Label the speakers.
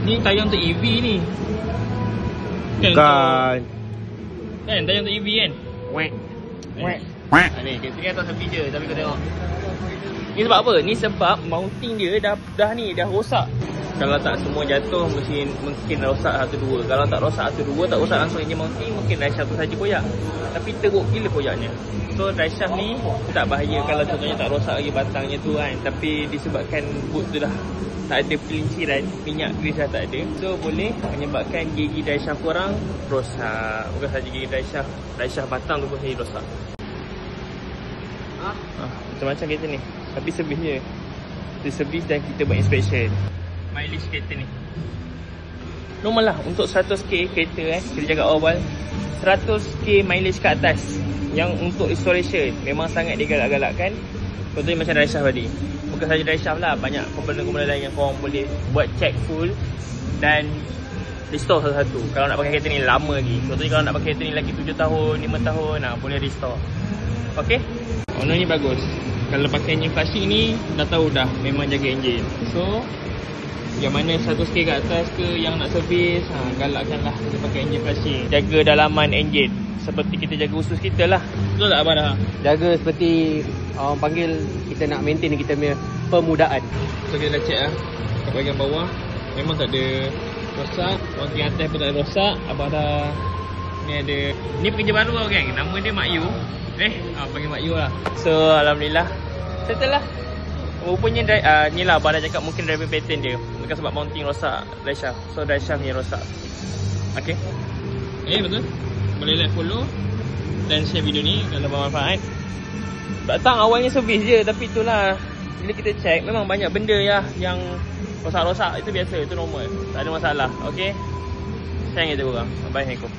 Speaker 1: Ni tayar untuk EV ni.
Speaker 2: Bukan.
Speaker 1: Kan tayar untuk EV kan.
Speaker 2: Wek.
Speaker 1: Ni kereta ni atas tepi je, tapi kau tengok. Ni sebab apa? Ni sebab mounting dia dah rosak. Kalau tak semua jatuh mungkin rosak satu dua. Kalau tak rosak satu dua, tak rosak langsung engine mounting, mungkin driveshaft tu saja koyak. Tapi teruk gila koyaknya. So driveshaft ni tak bahaya kalau contohnya tak rosak lagi batangnya tu kan. Tapi disebabkan boot tu dah tak ada pelinciran, minyak grease dah tak ada, so boleh menyebabkan gigi driveshaft korang rosak. Bukan saja gigi driveshaft batang tu pun jadi rosak. Macam-macam kereta ni. Tapi servis je. Kita servis dan kita buat inspection. Mileage kereta ni normal lah untuk 100k kereta kita jaga awal 100k mileage ke atas. Yang untuk restoration memang sangat digalak-galakkan. Contohnya macam driveshaft tadi. Bukan saja driveshaft lah, banyak komponen-komponen lain yang korang boleh buat check full dan restore satu-satu. Kalau nak pakai kereta ni lama lagi. Contohnya kalau nak pakai kereta ni lagi 7 tahun, 5 tahun, boleh restore. Ok, owner ni bagus. Kalau pakai engine flashing ni dah tahu dah memang jaga engine. So yang mana 100k ke atas ke yang nak servis, galakkanlah kita pakai engine flashing. Jaga dalaman engine seperti kita jaga usus kita lah. Betul tak Abang dah?
Speaker 2: Jaga seperti orang panggil kita nak maintain kita punya permudaan.
Speaker 1: So kita dah check lah kat bahagian bawah memang tak ada rosak. Bahagian atas pun tak ada rosak. Abang dah ni ada. Ni pekerja baru lah geng. Nama dia Mak Yu. Panggil Mak Yu lah. So alhamdulillah settle lah. Rupanya ni lah abang dah cakap mungkin driving pattern dia. Bukan sebab mounting rosak driveshaft. So driveshaft ni rosak. Okay, betul. Boleh like, follow dan share video ni kalau bermanfaat. Batang awalnya servis je, tapi itulah bila kita check memang banyak benda yang rosak-rosak. Itu biasa, itu normal. Tak ada masalah. Okay, sayang kita korang. Bye, assalamualaikum.